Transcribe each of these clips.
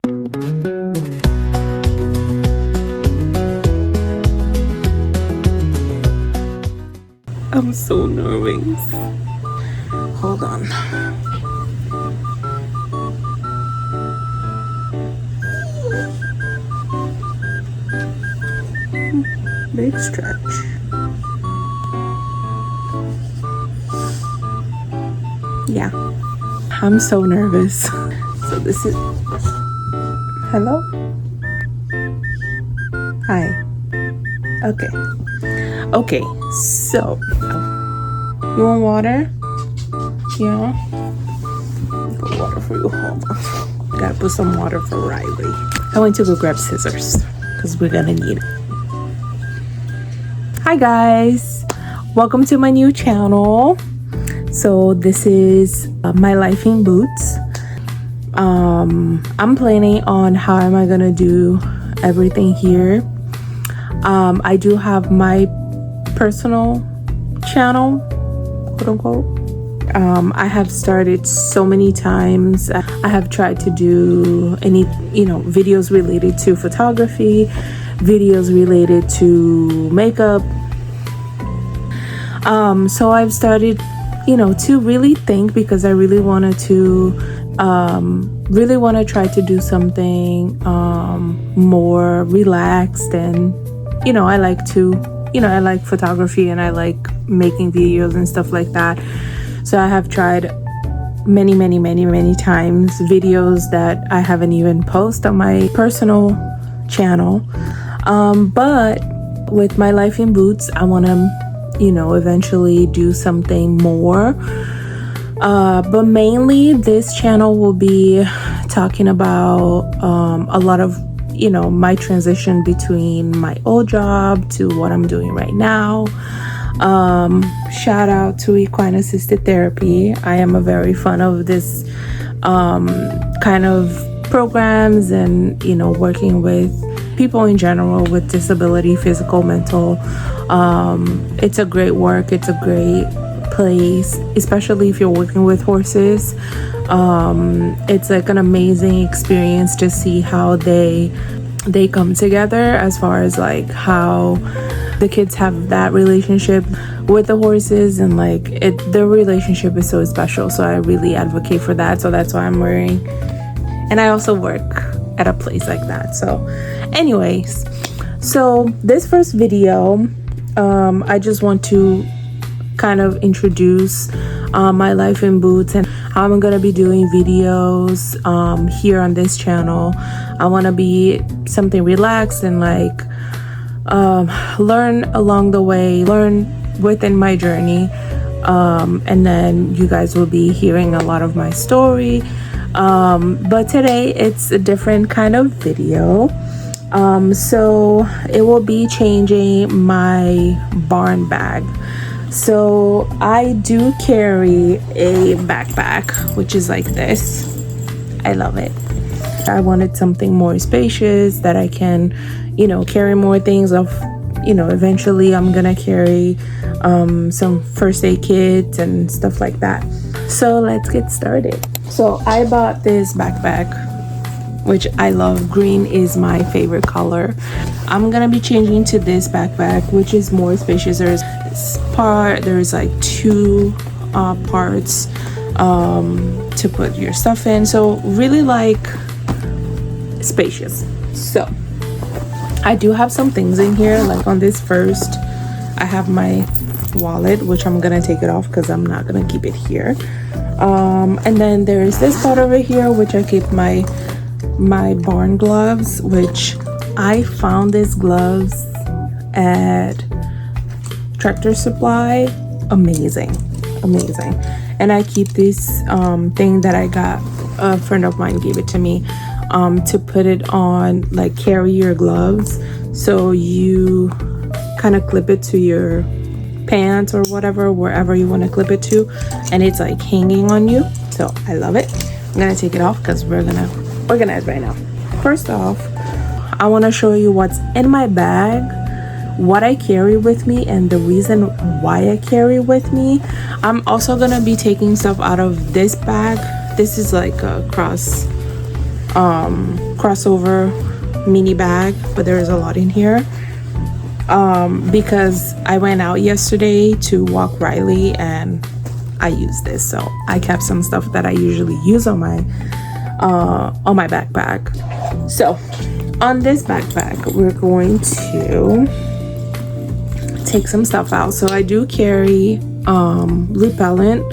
I'm so nervous. Hold on. Big stretch. Yeah, I'm so nervous. So this is... Hello? Hi. Okay, so you want water? Yeah. Put water for you. Hold on. Gotta put some water for Riley. I went to go grab scissors because we're gonna need it. Hi guys, welcome to my new channel. So this is my life in boots. I'm planning on how am I gonna do everything here. I do have my personal channel, quote unquote. I have started so many times. I have tried to do any, videos related to photography, videos related to makeup. So I've started, to really think, because I really wanted to, try to do something more relaxed. And I like to, I like photography and I like making videos and stuff like that. So I have tried many times videos that I haven't even posted on my personal channel. But with my life in boots, I want to eventually do something more, but mainly this channel will be talking about a lot of my transition between my old job to what I'm doing right now. Shout out to equine assisted therapy. I am a very fan of this kind of programs and working with people in general with disability, physical, mental. It's a great work. It's a great place, especially if you're working with horses. It's like an amazing experience to see how they come together, as far as like how the kids have that relationship with the horses, and like their relationship is so special. So I really advocate for that. So that's why I'm wearing, and I also work at a place like that. So anyways, so this first video, I just want to kind of introduce my life in boots and how I'm gonna be doing videos here on this channel. I want to be something relaxed and like learn along the way, learn within my journey, and then you guys will be hearing a lot of my story. But today it's a different kind of video. So it will be changing my barn bag. So I do carry a backpack, which is like this. I love it. I wanted something more spacious that I can, carry more things of, eventually I'm gonna carry some first aid kits and stuff like that. So let's get started. So I bought this backpack, which I love. Green is my favorite color. I'm gonna be changing to this backpack, which is more spacious. There's like two parts to put your stuff in, so really like spacious. So I do have some things in here, like on this first I have my wallet, which I'm gonna take it off because I'm not gonna keep it here. And then there's this part over here, which I keep my barn gloves, which I found these gloves at Tractor Supply. Amazing. And I keep this thing that I got, a friend of mine gave it to me, to put it on, like carry your gloves, so you kind of clip it to your pants or whatever, wherever you want to clip it to, and it's like hanging on you. So I love it. I'm gonna take it off because we're gonna organize right now. First off, I want to show you what's in my bag, what I carry with me, and the reason why I carry with me. I'm also gonna be taking stuff out of this bag. This is like a crossover mini bag, but there is a lot in here. Because I went out yesterday to walk Riley and I used this, so I kept some stuff that I usually use on my backpack. So on this backpack, we're going to take some stuff out. So I do carry repellent,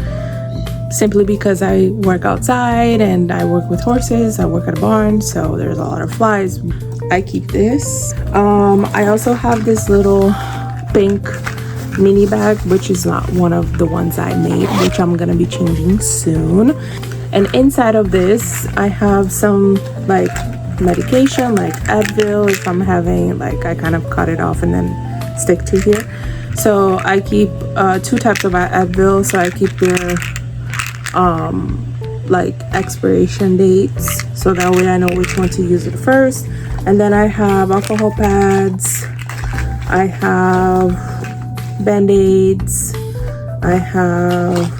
simply because I work outside and I work with horses. I work at a barn, so there's a lot of flies. I keep this. I also have this little pink mini bag, which is not one of the ones I made, which I'm gonna be changing soon. And inside of this, I have some like medication, like Advil, if I'm having, like, I kind of cut it off and then stick to here. So I keep 2 types of Advil, so I keep their like expiration dates, so that way I know which one to use it first. And then I have alcohol pads, I have band-aids, I have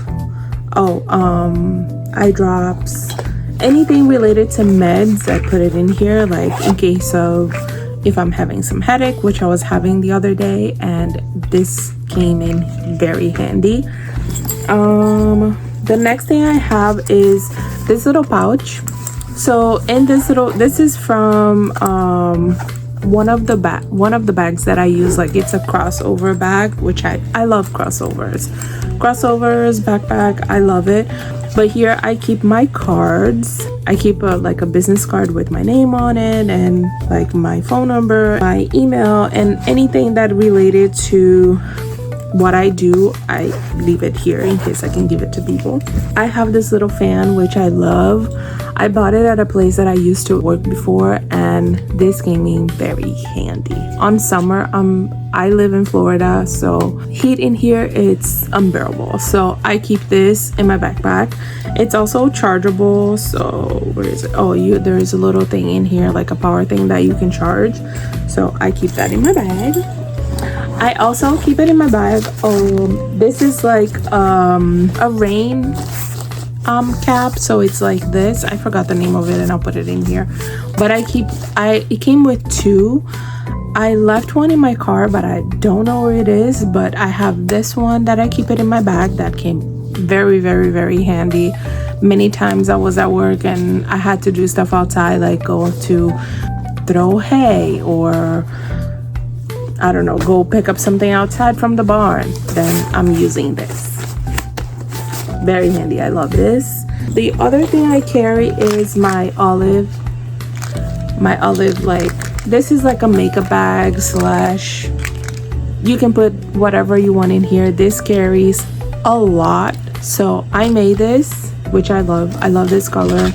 eye drops, anything related to meds. I put it in here, like in case of if I'm having some headache, which I was having the other day, and this came in very handy. The next thing I have is this little pouch. So in this is from one of the bags that I use. Like, it's a crossover bag, which I love crossovers, backpack, I love it. But here I keep my cards. I keep like a business card with my name on it, and like my phone number, my email, and anything that related to what I do, I leave it here in case I can give it to people. I have this little fan, which I love. I bought it at a place that I used to work before, and this came in very handy. On summer, I live in Florida, so heat in here, it's unbearable. So I keep this in my backpack. It's also chargeable, so where is it? Oh, there is a little thing in here, like a power thing that you can charge. So I keep that in my bag. I also keep it in my bag. This is like a rain cap, so it's like this. I forgot the name of it, and I'll put it in here. But it came with 2. I left one in my car, but I don't know where it is. But I have this one that I keep it in my bag that came very, very, very handy. Many times I was at work and I had to do stuff outside, like go to throw hay, or I don't know, go pick up something outside from the barn, then I'm using this. Very handy. I love this. The other thing I carry is my olive, like, this is like a makeup bag slash, you can put whatever you want in here. This carries a lot, so I made this, which I love. I love this color.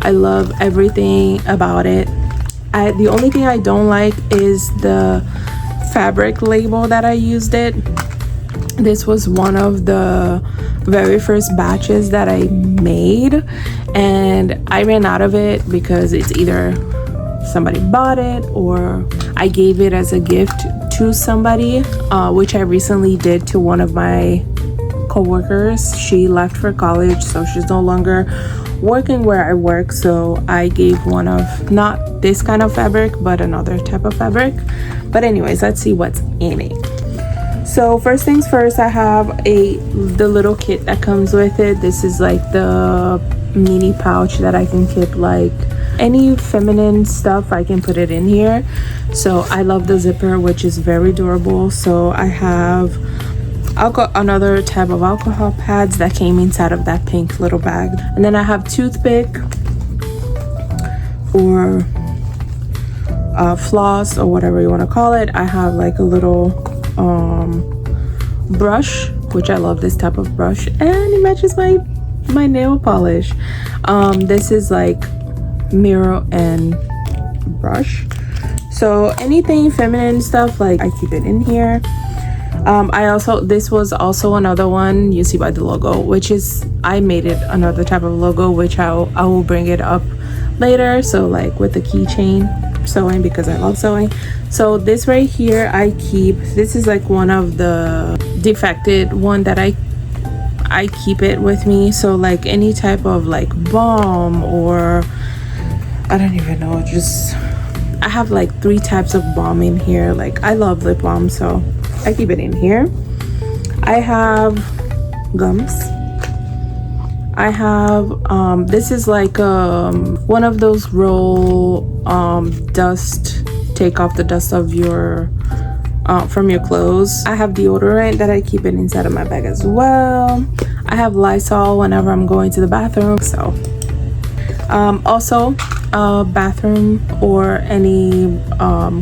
I love everything about it. The only thing I don't like is the fabric label that I used it. This was one of the very first batches that I made, and I ran out of it because it's either somebody bought it or I gave it as a gift to somebody, which I recently did to one of my co-workers. She left for college, so she's no longer working where I work, so I gave one of, not this kind of fabric, but another type of fabric. But anyways, let's see what's in it. So first things first, I have the little kit that comes with it. This is like the mini pouch that I can keep like any feminine stuff. I can put it in here. So I love the zipper, which is very durable. So I have another type of alcohol pads that came inside of that pink little bag, and then I have toothpick or floss or whatever you want to call it. I have like a little brush, which I love this type of brush, and it matches my nail polish. This is like mirror and brush, so anything feminine stuff, like I keep it in here. This was also another one you see by the logo, which is, I made it another type of logo, which I will bring it up later. So like with the keychain sewing, because I love sewing. So this right here, I keep, this is like one of the defected one that I keep it with me. So like any type of like balm or I don't even know, just I have like 3 types of balm in here. Like I love lip balm, so I keep it in here. I have gums. I have this is like one of those roll dust, take off the dust of your from your clothes. I have deodorant that I keep it inside of my bag as well. I have Lysol whenever I'm going to the bathroom. So also bathroom or any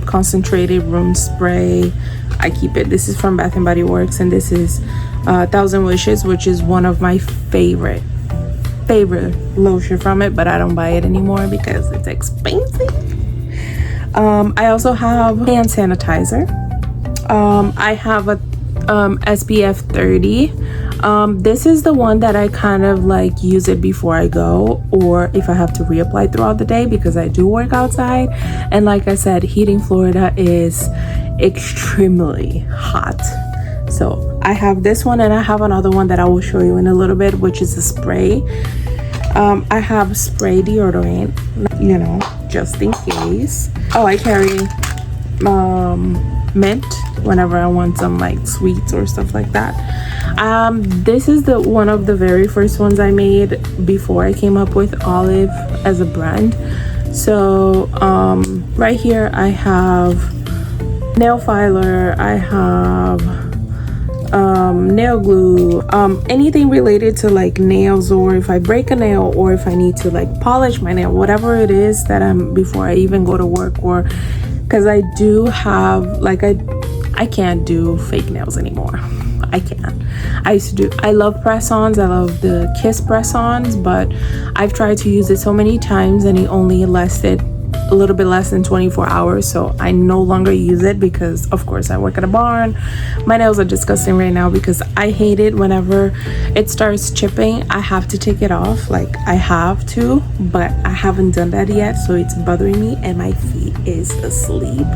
concentrated room spray, I keep it. This is from Bath and Body Works, and this is 1000 Wishes, which is one of my favorite lotion from it, but I don't buy it anymore because it's expensive. I also have hand sanitizer. I have a SPF 30. This is the one that I kind of like use it before I go, or if I have to reapply throughout the day, because I do work outside, and like I said, heat in Florida is extremely hot. So I have this one, and I have another one that I will show you in a little bit, which is a spray. I have spray deodorant, you know, just in case. Oh, I carry mint whenever I want some like sweets or stuff like that. This is the one of the very first ones I made before I came up with Olive as a brand. So right here I have nail filer, I have nail glue, anything related to like nails, or if I break a nail, or if I need to like polish my nail, whatever it is that I'm before I even go to work, or because I do have like I can't do fake nails anymore. I can't. I used to do, I love press-ons, I love the Kiss press-ons, but I've tried to use it so many times and it only lasted a little bit less than 24 hours, so I no longer use it because of course I work at a barn. My nails are disgusting right now because I hate it whenever it starts chipping. I have to take it off, like I have to, but I haven't done that yet, so it's bothering me and my feet is asleep,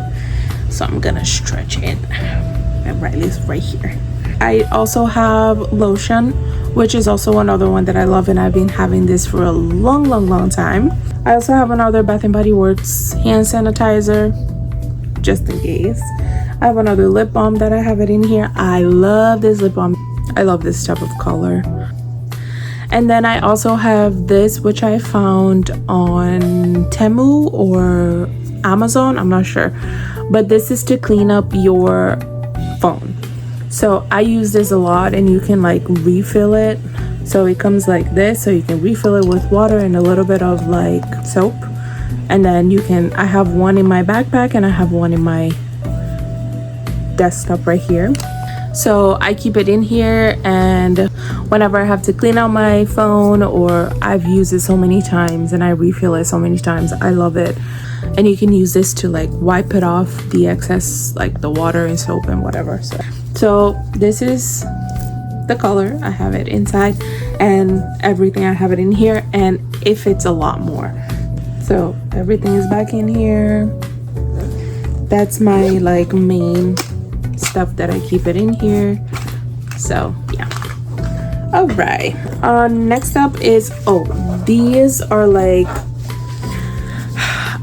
so I'm gonna stretch it and right here. I also have lotion, which is also another one that I love, and I've been having this for a long time. I also have another Bath and Body Works hand sanitizer, just in case. I have another lip balm that I have it in here. I love this lip balm. I love this type of color. And then I also have this, which I found on Temu or Amazon, I'm not sure, but this is to clean up your phone. So I use this a lot, and you can like refill it. So it comes like this, so you can refill it with water and a little bit of like soap, and then you can, I have one in my backpack and I have one in my desktop right here. So I keep it in here, and whenever I have to clean out my phone, or I've used it so many times and I refill it so many times, I love it. And you can use this to like wipe it off, the excess, like the water and soap and whatever. So this is the color. I have it inside and everything. I have it in here, and it fits a lot more. So everything is back in here. That's my like main stuff that I keep it in here. So yeah. All right, next up is, these are like,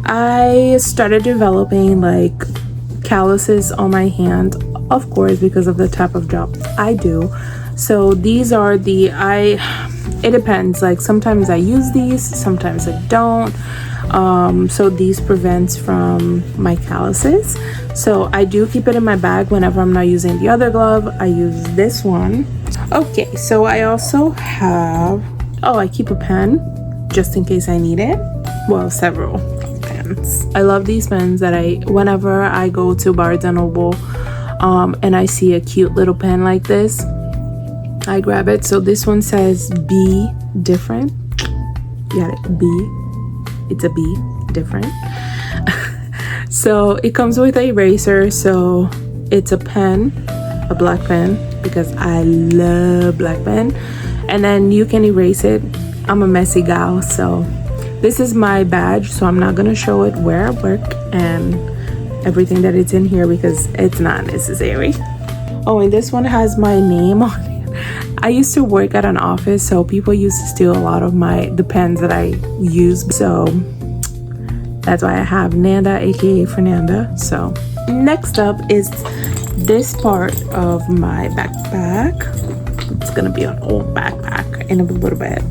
I started developing like calluses on my hand, of course, because of the type of job I do. So these are the, it depends, like sometimes I use these, sometimes I don't. So these prevents from my calluses. So I do keep it in my bag whenever I'm not using the other glove. I use this one. Okay, so I also have, I keep a pen just in case I need it. Well, several pens. I love these pens that whenever I go to Barnes and Noble and I see a cute little pen like this, I grab it. So this one says be different. Got it, B. It's a B, different. So it comes with an eraser. So it's a pen, a black pen, because I love black pen. And then you can erase it. I'm a messy gal, so this is my badge. So I'm not gonna show it where I work and everything that it's in here because it's not necessary. Oh, and this one has my name on it. I used to work at an office, so people used to steal a lot of the pens that I use. So That's why I have Nanda, aka Fernanda. So next up is this part of my backpack. It's gonna be an old backpack in a little bit.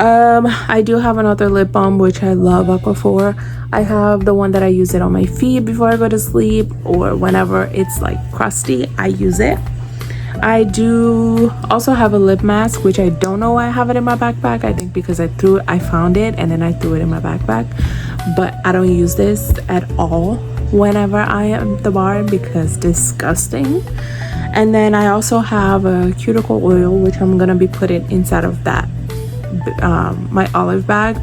I do have another lip balm, which I love Aquaphor. I have the one that I use it on my feet before I go to sleep, or whenever it's like crusty, I use it. I do also have a lip mask, which I don't know why I have it in my backpack. I think because I found it and then I threw it in my backpack. But I don't use this at all whenever I am at the bar because disgusting. And then I also have a cuticle oil, which I'm gonna be putting inside of that my olive bag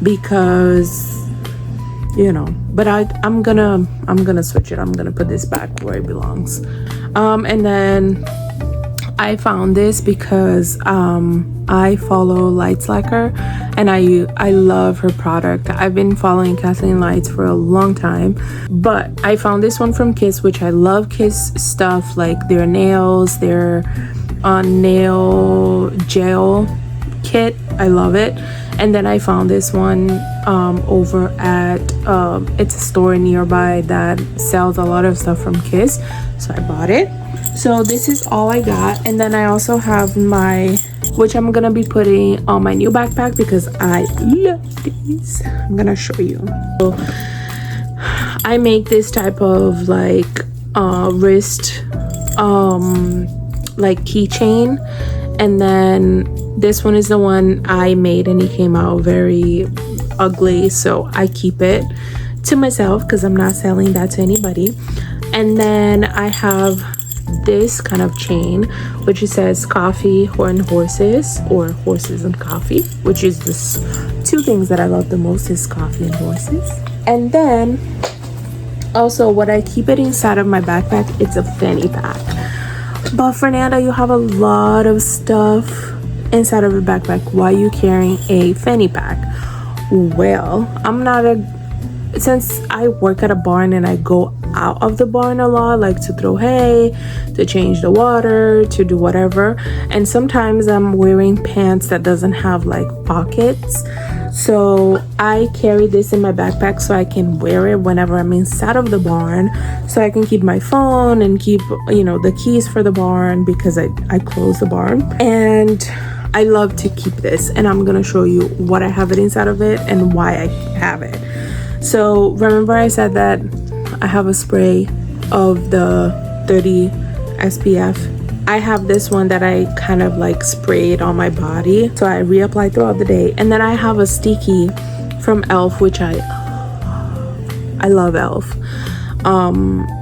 because, you know, but I'm gonna switch it. I'm gonna put this back where it belongs. And then I found this because I follow Light Slacker and I love her product. I've been following Kathleen Lights for a long time, but I found this one from Kiss, which I love Kiss stuff, like their nails, their nail gel kit. I love it. And then I found this one over at it's a store nearby that sells a lot of stuff from Kiss, so I bought it. So this is all I got. And then I also have my, which I'm gonna be putting on my new backpack because I love these. I'm gonna show you. So I make this type of like wrist like keychain, and then this one is the one I made and it came out very ugly, so I keep it to myself because I'm not selling that to anybody. And then I have this kind of chain which it says coffee and horses, or horses and coffee, which is the two things that I love the most, is coffee and horses. And then also what I keep it inside of my backpack, it's a fanny pack. But Fernanda, you have a lot of stuff inside of a backpack. Why are you carrying a fanny pack? Well, since I work at a barn and I go out of the barn a lot, like to throw hay, to change the water, to do whatever, and sometimes I'm wearing pants that doesn't have like pockets, so I carry this in my backpack so I can wear it whenever I'm inside of the barn, so I can keep my phone and keep, you know, the keys for the barn because I close the barn. And I love to keep this, and I'm gonna show you what I have it inside of it and why I have it. So remember I said that I have a spray of the 30 SPF. I have this one that I kind of like sprayed on my body, so I reapply throughout the day. And then I have a sticky from Elf, which I love Elf.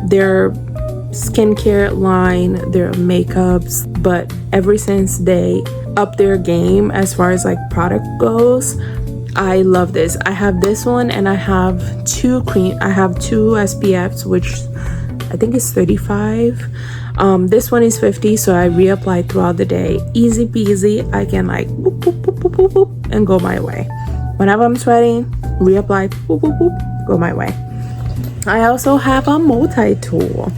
Their skincare line, their makeups, but ever since they up their game as far as like product goes, I love this. I have this one and I have two SPFs, which I think is 35. This one is 50, so I reapply throughout the day. Easy peasy. I can like boop, boop, boop, boop, boop, boop, and go my way. Whenever I'm sweating, reapply, boop, boop, boop, go my way. I also have a multi-tool.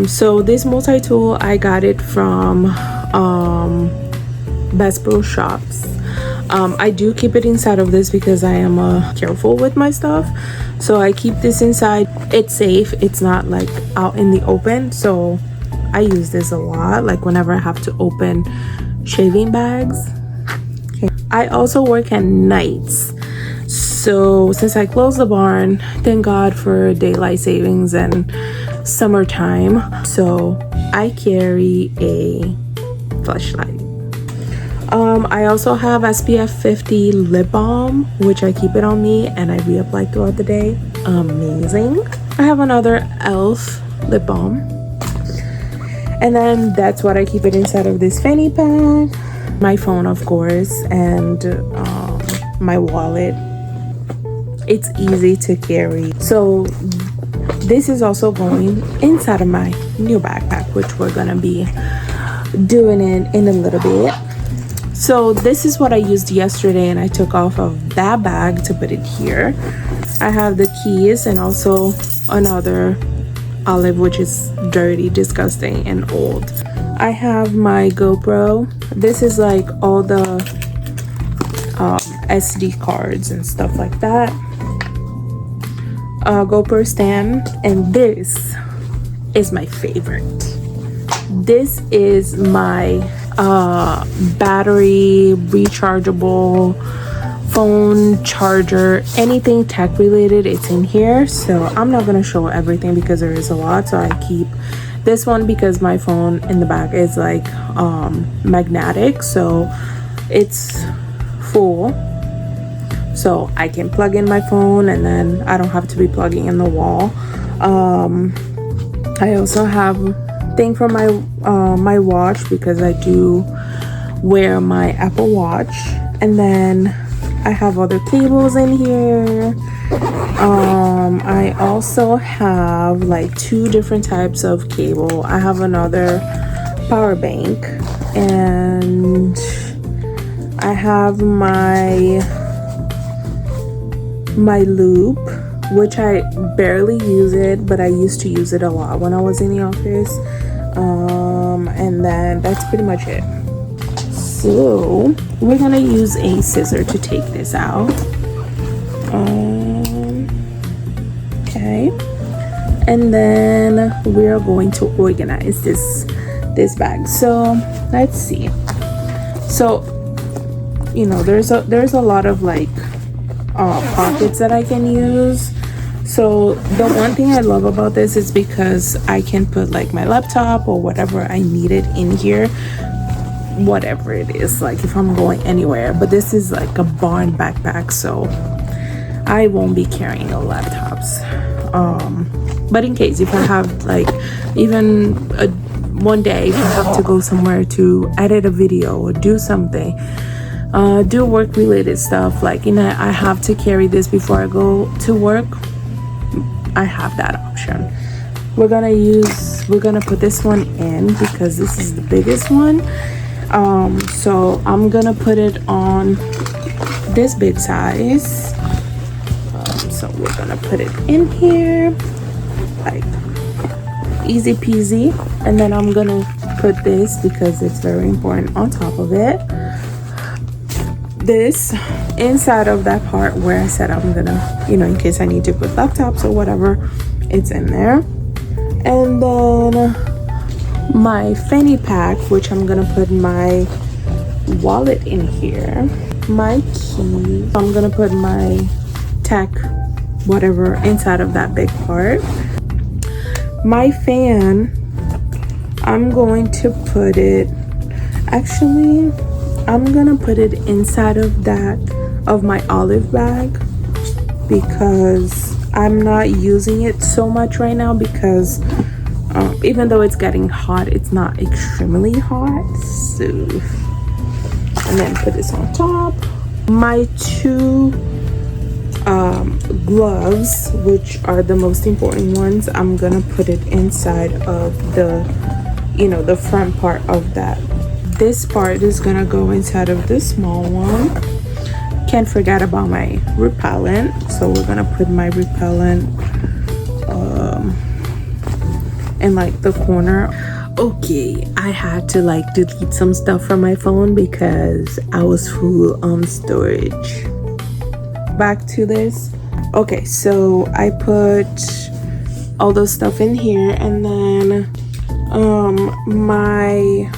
So this multi-tool, I got it from Best Pro Shops. I do keep it inside of this because I am careful with my stuff, so I keep this inside. It's safe, it's not like out in the open, so I use this a lot, like whenever I have to open shaving bags. Okay. I also work at nights, so since I closed the barn, thank God for daylight savings and summertime, so I carry a flashlight. I also have SPF 50 lip balm, which I keep it on me and I reapply throughout the day. Amazing. I have another Elf lip balm, and then that's what I keep it inside of this fanny pack. My phone, of course, and my wallet. It's easy to carry. So this is also going inside of my new backpack, which we're gonna be doing it in a little bit. So this is what I used yesterday and I took off of that bag to put it here. I have the keys and also another olive, which is dirty, disgusting, and old. I have my GoPro. This is like all the SD cards and stuff like that. GoPro stand, and this is my favorite. This is my battery rechargeable phone charger, anything tech related, it's in here. So I'm not gonna show everything because there is a lot, so I keep this one because my phone in the back is like magnetic, so it's full, so I can plug in my phone and then I don't have to be plugging in the wall. I also have thing for my my watch because I do wear my Apple Watch, and then I have other cables in here. I also have like 2 different types of cable. I have another power bank, and I have my loop, which I barely use it, but I used to use it a lot when I was in the office. And then that's pretty much it. So we're gonna use a scissor to take this out. Okay, and then we are going to organize this bag. So let's see. So you know, there's a lot of like pockets that I can use. So the one thing I love about this is because I can put like my laptop or whatever I needed in here, whatever it is, like if I'm going anywhere. But this is like a barn backpack, so I won't be carrying no laptops. But in case if I have like even one day if I have to go somewhere to edit a video or do something, do work related stuff, like you know, I have to carry this before I go to work, I have that option. We're gonna put this one in because this is the biggest one. So I'm gonna put it on this big size. So we're gonna put it in here like easy peasy, and then I'm gonna put this because it's very important on top of it. This inside of that part where I said I'm gonna, you know, in case I need to put laptops or whatever, it's in there. And then my fanny pack, which I'm gonna put my wallet in here, my key, I'm gonna put my tech whatever inside of that big part. My fan, I'm going to put it, actually I'm gonna put it inside of my olive bag because I'm not using it so much right now because even though it's getting hot, it's not extremely hot. So, and then put this on top. My 2 gloves, which are the most important ones, I'm gonna put it inside of the, you know, the front part of that. This part is gonna go inside of this small one. Can't forget about my repellent, so we're gonna put my repellent in like the corner. Okay, I had to like delete some stuff from my phone because I was full on storage. Back to this. Okay, so I put all those stuff in here, and then my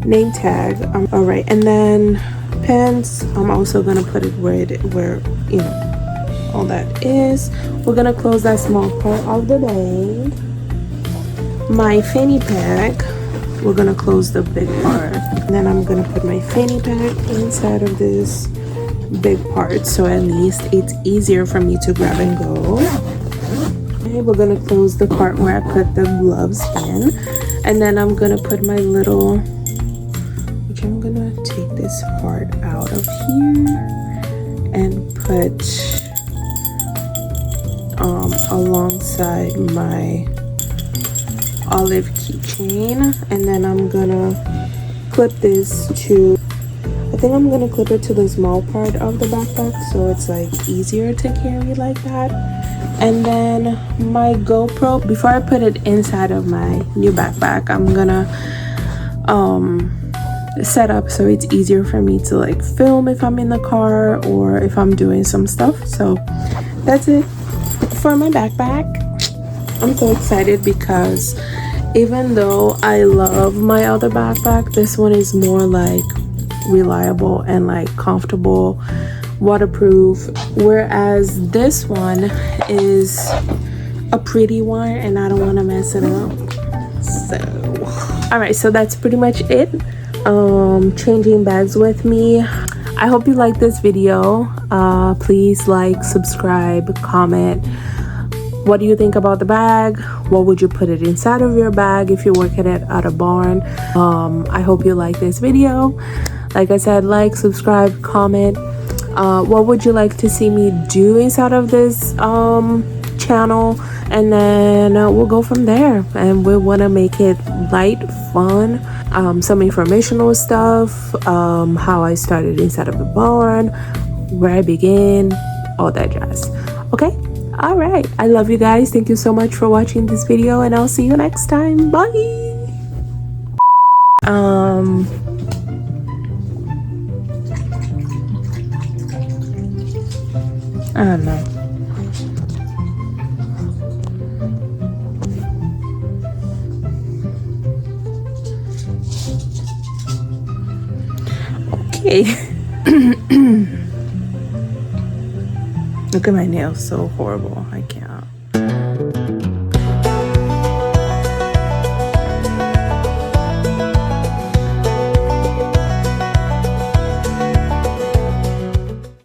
name tag, all right, and then pens, I'm also gonna put it where you know all that is. We're gonna close that small part of the bag. My fanny pack, we're gonna close the big part, and then I'm gonna put my fanny pack inside of this big part, so at least it's easier for me to grab and go. Okay, we're gonna close the part where I put the gloves in, and then I'm gonna put my little, which I'm gonna take this part out of here and put alongside my olive keychain, and then I'm gonna clip this to, I think I'm gonna clip it to the small part of the backpack so it's like easier to carry like that. And then my GoPro, before I put it inside of my new backpack, I'm gonna set up so it's easier for me to like film if I'm in the car or if I'm doing some stuff. So that's it. For my backpack, I'm so excited because even though I love my other backpack, this one is more like reliable and like comfortable, waterproof, whereas this one is a pretty one and I don't want to mess it up. So all right, so that's pretty much it. Changing bags with me. I hope you like this video. Please like, subscribe, comment. What do you think about the bag? What would you put it inside of your bag if you're working at a barn? I hope you like this video. Like I said, like, subscribe, comment. What would you like to see me do inside of this channel? And then we'll go from there, and we want to make it light, fun, some informational stuff, how I started inside of the barn, where I began, all that jazz. Okay, all right, I love you guys. Thank you so much for watching this video, and I'll see you next time. Bye. I don't know. Okay. Look at my nails, so horrible. I can't.